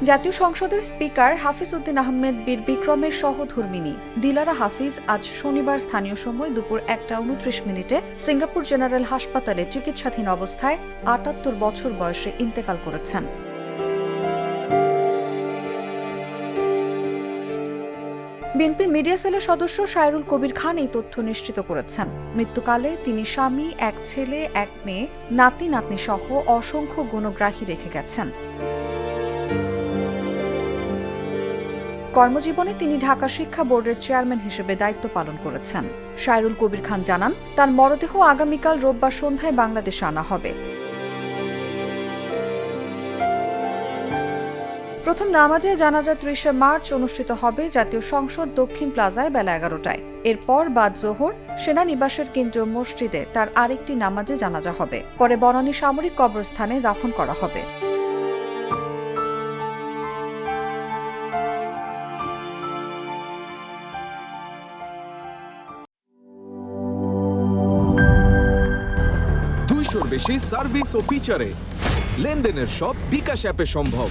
জাতীয় সংসদের স্পিকার হাফিজ উদ্দিন আহমেদ বীর বিক্রমের সহধর্মিণী দিলারা হাফিজ আজ শনিবার স্থানীয় সময় দুপুর 1:29 সিঙ্গাপুর জেনারেল হাসপাতালে চিকিৎসাধীন অবস্থায় ৭৮ বছর বয়সে ইন্তেকাল করেছেন। বিএনপির মিডিয়া সেলের সদস্য শায়রুল কবির খান এই তথ্য নিশ্চিত করেছেন। মৃত্যুকালে তিনি স্বামী, এক ছেলে, এক মেয়ে, নাতি নাতনি সহ অসংখ্য গুণগ্রাহী রেখে গেছেন। কর্মজীবনে তিনি ঢাকা শিক্ষা বোর্ডের চেয়ারম্যান হিসেবে দায়িত্ব পালন করেছেন। শায়রুল কবির খান জানান, তার মরদেহ আগামীকাল রোববার সন্ধ্যায় বাংলাদেশে আনা হবে। প্রথম নামাজে জানাজা ৩০ মার্চ অনুষ্ঠিত হবে জাতীয় সংসদ দক্ষিণ প্লাজায় বেলা ১১টায়। এরপর বাদ জোহর সেনানিবাসের কেন্দ্রীয় মসজিদে তার আরেকটি নামাজে জানাজা হবে। পরে বনানী সামরিক কবরস্থানে দাফন করা হবে। বেশি সার্ভিস ও ফিচারে লেনদেনের সব বিকাশ অ্যাপে সম্ভব।